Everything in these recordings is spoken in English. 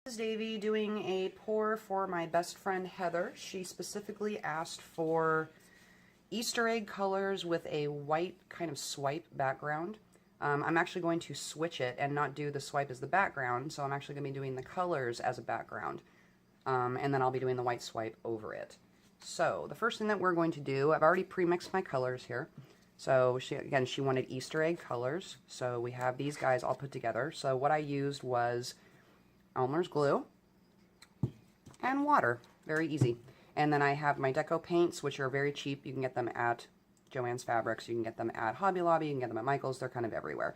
This is Davy doing a pour for my best friend Heather. She specifically asked for Easter egg colors with a white kind of swipe background. I'm actually going to switch it and not do the swipe as the background, so I'm actually going to be doing the colors as a background. And then I'll be doing the white swipe over it. So the first thing that we're going to do, I've already pre-mixed my colors here. So she wanted Easter egg colors. So we have these guys all put together. So what I used was Elmer's glue and water. Very easy. And then I have my deco paints, which are very cheap. You can get them at Joann's Fabrics. You can get them at Hobby Lobby. You can get them at Michael's. They're kind of everywhere.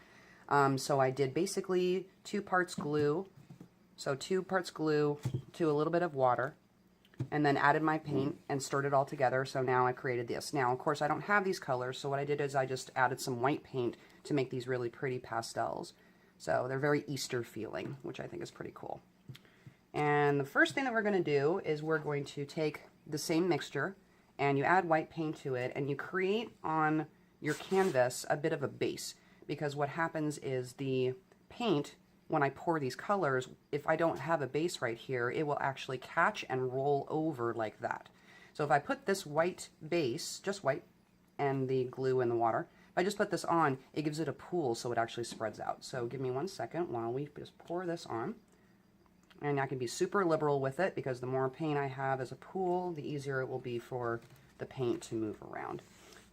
So I did basically 2 parts glue. So 2 parts glue to a little bit of water, and then added my paint and stirred it all together. So now I created this. Now, of course, I don't have these colors, so what I did is I just added some white paint to make these really pretty pastels. So they're very Easter feeling, which I think is pretty cool. And the first thing that we're going to do is we're going to take the same mixture and you add white paint to it and you create on your canvas a bit of a base, because what happens is the paint, when I pour these colors, if I don't have a base right here, it will actually catch and roll over like that. So if I put this white base, just white, and the glue and the water, if I just put this on, it gives it a pool so it actually spreads out. So give me 1 second while we just pour this on. And I can be super liberal with it, because the more paint I have as a pool, the easier it will be for the paint to move around.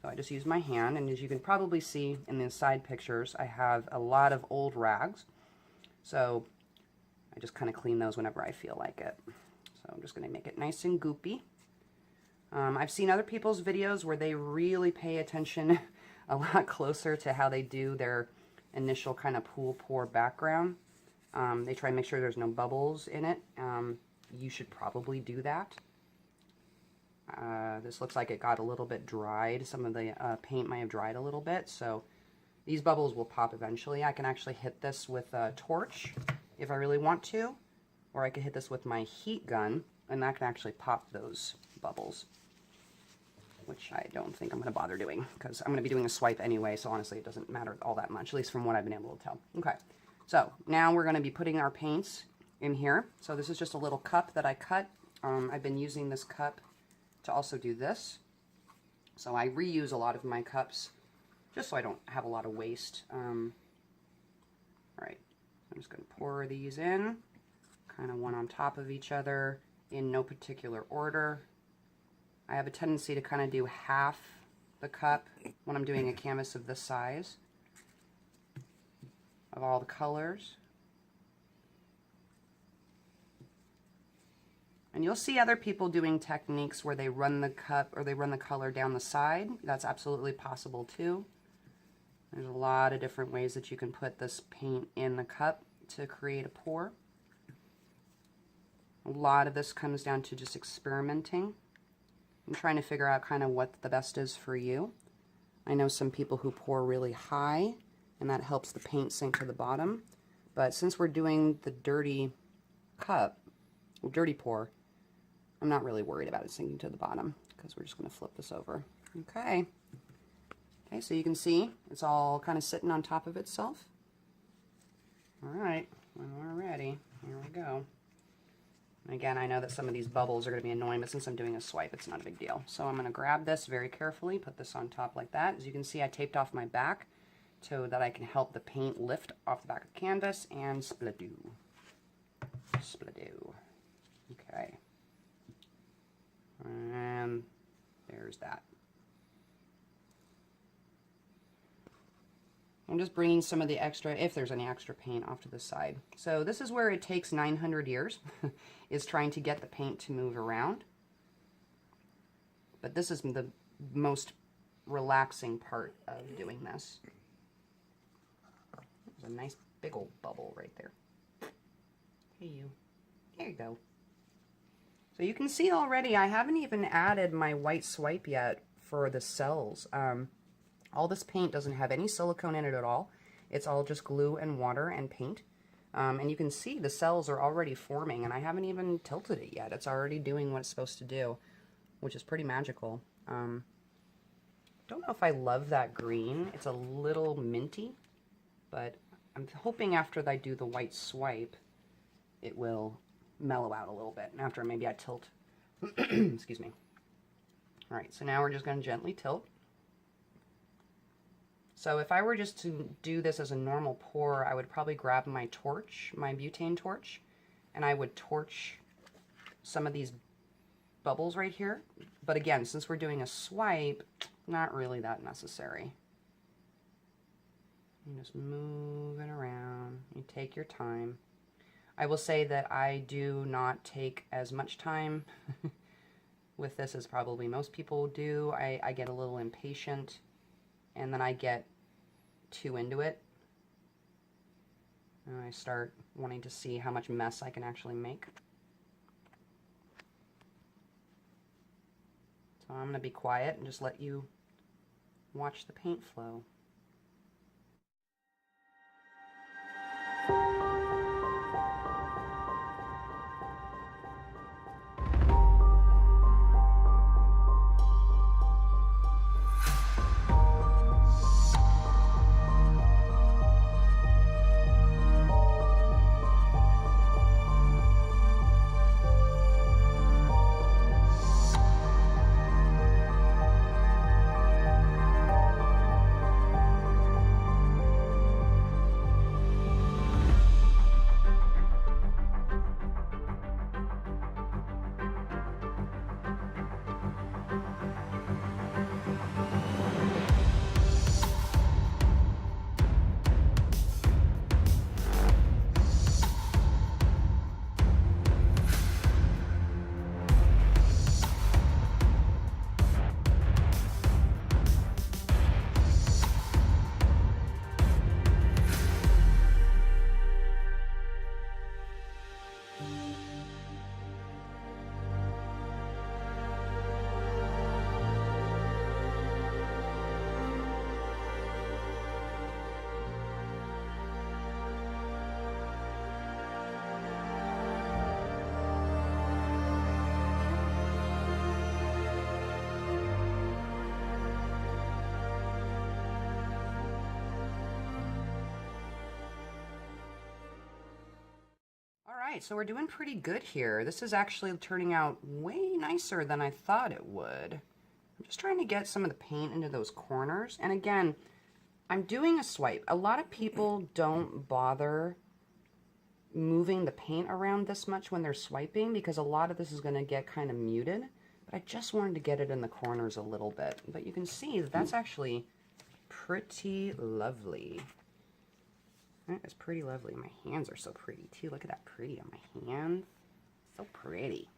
So I just use my hand, and as you can probably see in the side pictures, I have a lot of old rags. So I just kind of clean those whenever I feel like it. So I'm just going to make it nice and goopy. I've seen other people's videos where they really pay attention a lot closer to how they do their initial kind of pool pour background. They try and make sure there's no bubbles in it. You should probably do that. This looks like it got a little bit dried. Some of the paint might have dried a little bit, so these bubbles will pop eventually. I can actually hit this with a torch if I really want to, or I could hit this with my heat gun, and that can actually pop those bubbles, which I don't think I'm going to bother doing, because I'm going to be doing a swipe anyway, so honestly it doesn't matter all that much, at least from what I've been able to tell. Okay, so now we're going to be putting our paints in here. So this is just a little cup that I cut. I've been using this cup to also do this. So I reuse a lot of my cups just so I don't have a lot of waste. Alright, I'm just going to pour these in, kind of one on top of each other in no particular order. I have a tendency to kind of do half the cup when I'm doing a canvas of this size of all the colors. And you'll see other people doing techniques where they run the cup or they run the color down the side. That's absolutely possible too. There's a lot of different ways that you can put this paint in the cup to create a pour. A lot of this comes down to just experimenting and trying to figure out kind of what the best is for you. I know some people who pour really high, and that helps the paint sink to the bottom. But since we're doing the dirty cup, or dirty pour, I'm not really worried about it sinking to the bottom, because we're just going to flip this over. Okay. Okay, so you can see it's all kind of sitting on top of itself. Alright, when we're ready, here we go. And again, I know that some of these bubbles are going to be annoying, but since I'm doing a swipe, it's not a big deal. So I'm going to grab this very carefully, put this on top like that. As you can see, I taped off my back so that I can help the paint lift off the back of the canvas, and spladoo. Spladoo. Okay. And there's that. I'm just bringing some of the extra, if there's any extra paint, off to the side. So this is where it takes 900 years, is trying to get the paint to move around. But this is the most relaxing part of doing this. There's a nice big old bubble right there. Hey you. There you go. So you can see already I haven't even added my white swipe yet for the cells. All this paint doesn't have any silicone in it at all. It's all just glue and water and paint. And you can see the cells are already forming, and I haven't even tilted it yet. It's already doing what it's supposed to do, which is pretty magical. Don't know if I love that green. It's a little minty, but I'm hoping after I do the white swipe, it will mellow out a little bit. And after maybe I tilt, excuse me. All right, so now we're just going to gently tilt. So if I were just to do this as a normal pour, I would probably grab my torch, my butane torch, and I would torch some of these bubbles right here. But again, since we're doing a swipe, not really that necessary. You just move it around. You take your time. I will say that I do not take as much time with this as probably most people do. I get a little impatient, and then I get too into it. And I start wanting to see how much mess I can actually make. So I'm going to be quiet and just let you watch the paint flow. Alright, so we're doing pretty good here. This is actually turning out way nicer than I thought it would. I'm just trying to get some of the paint into those corners. And again, I'm doing a swipe. A lot of people don't bother moving the paint around this much when they're swiping because a lot of this is going to get kind of muted. But I just wanted to get it in the corners a little bit. But you can see that that's actually pretty lovely. That is pretty lovely. My hands are so pretty too. Look at that pretty on my hand. So pretty.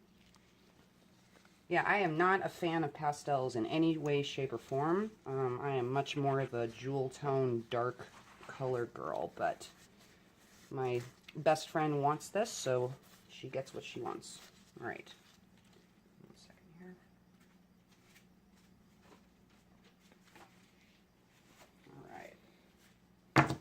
Yeah, I am not a fan of pastels in any way, shape, or form. I am much more of a jewel tone, dark color girl, but my best friend wants this, so she gets what she wants. All right. One second here.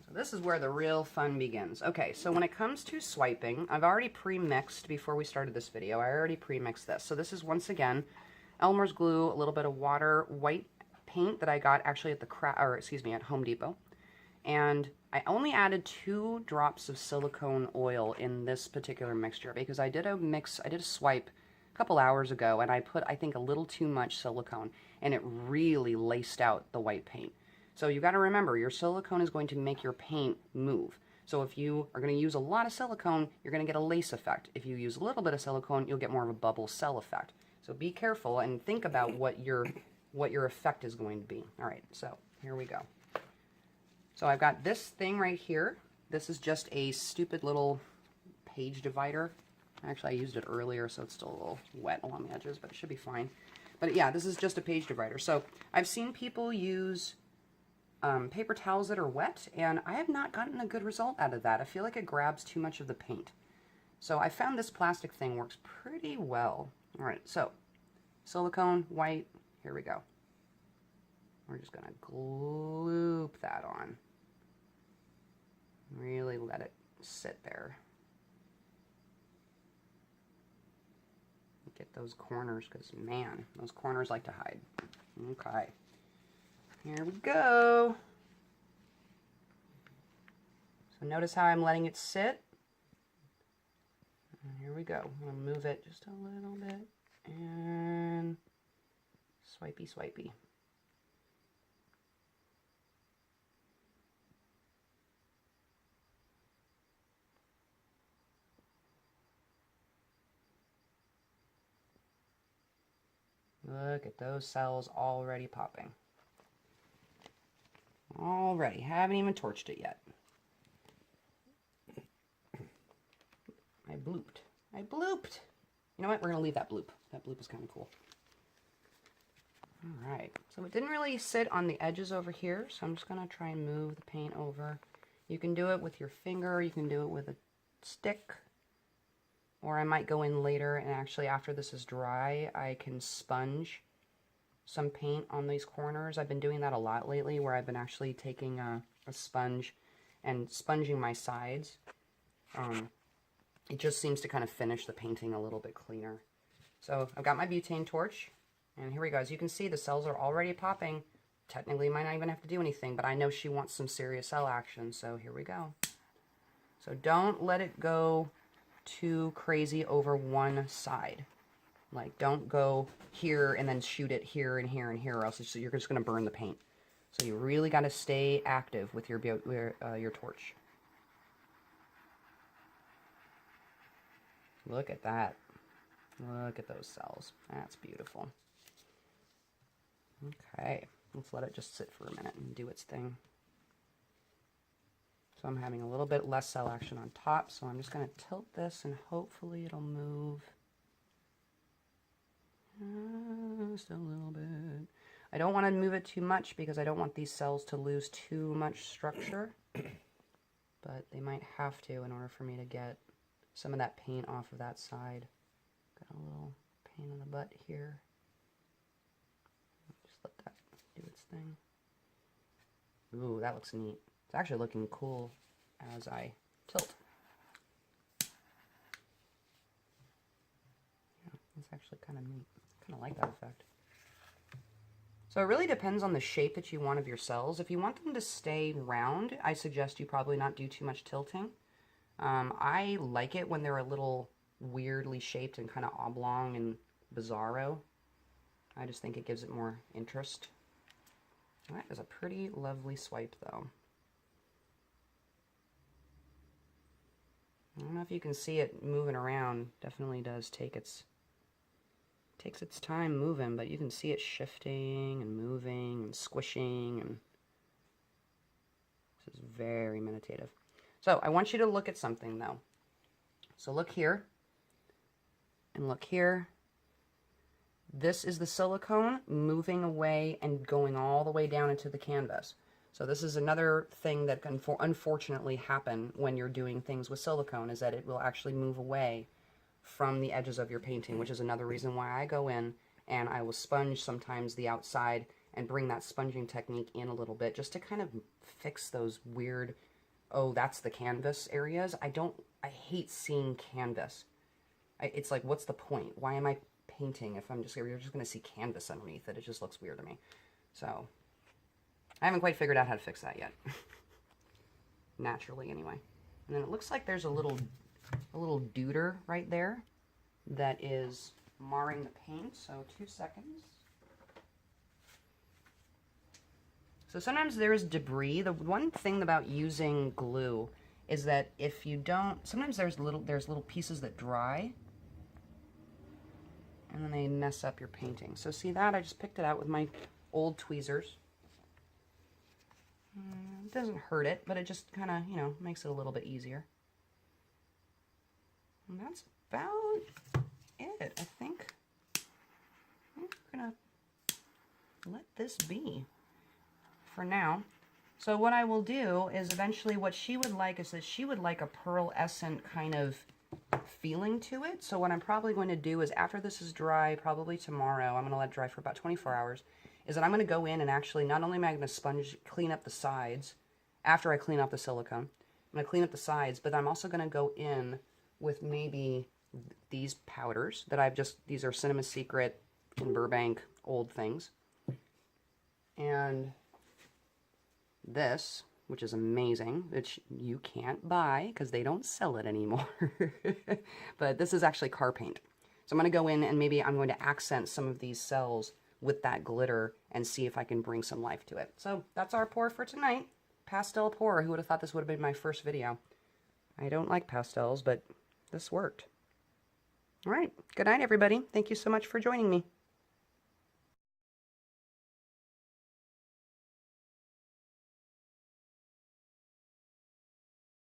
So this is where the real fun begins. Okay, so when it comes to swiping, I've already pre-mixed before we started this video. I already pre-mixed this. So this is once again Elmer's glue, a little bit of water, white paint that I got actually at at Home Depot. And I only added 2 drops of silicone oil in this particular mixture because I did a swipe a couple hours ago and I put, I think, a little too much silicone and it really laced out the white paint. So you got to remember, your silicone is going to make your paint move. So if you are going to use a lot of silicone, you're going to get a lace effect. If you use a little bit of silicone, you'll get more of a bubble cell effect. So be careful and think about what your effect is going to be. All right, so here we go. So I've got this thing right here. This is just a stupid little page divider. Actually, I used it earlier, so it's still a little wet along the edges, but it should be fine. But yeah, this is just a page divider. So I've seen people use paper towels that are wet, and I have not gotten a good result out of that. I feel like it grabs too much of the paint. So I found this plastic thing works pretty well. All right, so silicone, white, here we go. We're just gonna gloop that on. Really let it sit there. Get those corners, because man, those corners like to hide. Okay. Here we go. So notice how I'm letting it sit. And here we go. I'm going to move it just a little bit. And swipey, swipey. Look at those cells already popping. Already. Haven't even torched it yet. I blooped. I blooped. You know what? We're going to leave that bloop. That bloop is kind of cool. Alright. So it didn't really sit on the edges over here, so I'm just going to try and move the paint over. You can do it with your finger. You can do it with a stick. Or I might go in later and actually after this is dry, I can sponge some paint on these corners. I've been doing that a lot lately where I've been actually taking a sponge and sponging my sides. It just seems to kind of finish the painting a little bit cleaner. So I've got my butane torch and here we go. As you can see, the cells are already popping. Technically might not even have to do anything, but I know she wants some serious cell action, so here we go. So don't let it go too crazy over one side. Like, don't go here and then shoot it here and here and here, or else you're just going to burn the paint. So you really got to stay active with your torch. Look at that. Look at those cells. That's beautiful. Okay, let's let it just sit for a minute and do its thing. So I'm having a little bit less cell action on top, so I'm just going to tilt this and hopefully it'll move just a little bit. I don't want to move it too much because I don't want these cells to lose too much structure, but they might have to in order for me to get some of that paint off of that side. Got a little pain in the butt here. Just let that do its thing. Ooh, that looks neat. It's actually looking cool as I tilt. Yeah, it's actually kind of neat. Kind of like that effect. So it really depends on the shape that you want of your cells. If you want them to stay round, I suggest you probably not do too much tilting. I like it when they're a little weirdly shaped and kind of oblong and bizarro. I just think it gives it more interest. That is a pretty lovely swipe though. I don't know if you can see it moving around. Definitely does takes its time moving, but you can see it shifting and moving and squishing, and this is very meditative. So I want you to look at something though. So look here and look here. This is the silicone moving away and going all the way down into the canvas. So this is another thing that can unfortunately happen when you're doing things with silicone, is that it will actually move away from the edges of your painting, which is another reason why I go in and I will sponge sometimes the outside and bring that sponging technique in a little bit just to kind of fix those weird, oh, that's the canvas areas. I hate seeing canvas. It's like, what's the point? Why am I painting if you're just going to see canvas underneath it? It just looks weird to me. So I haven't quite figured out how to fix that yet. Naturally, anyway. And then it looks like there's a little deuter right there that is marring the paint. So 2 seconds. So sometimes there's debris. The one thing about using glue is that if you don't, sometimes there's little pieces that dry, and then they mess up your painting. So see that? I just picked it out with my old tweezers. It doesn't hurt it, but it just kind of, makes it a little bit easier. And that's about it, I think. I'm gonna let this be for now. So what I will do is eventually what she would like is that she would like a pearlescent kind of feeling to it. So what I'm probably going to do is after this is dry, probably tomorrow, I'm going to let it dry for about 24 hours, is that I'm going to go in and actually, not only am I going to clean up the sides, after I clean off the silicone, I'm going to clean up the sides, but I'm also going to go in with maybe these powders that these are Cinema Secret in Burbank old things. And this, which is amazing, which you can't buy because they don't sell it anymore. But this is actually car paint. So I'm going to go in and maybe I'm going to accent some of these cells with that glitter and see if I can bring some life to it. So that's our pour for tonight. Pastel pour. Who would have thought this would have been my first video? I don't like pastels, but this worked. All right. Good night, everybody. Thank you so much for joining me.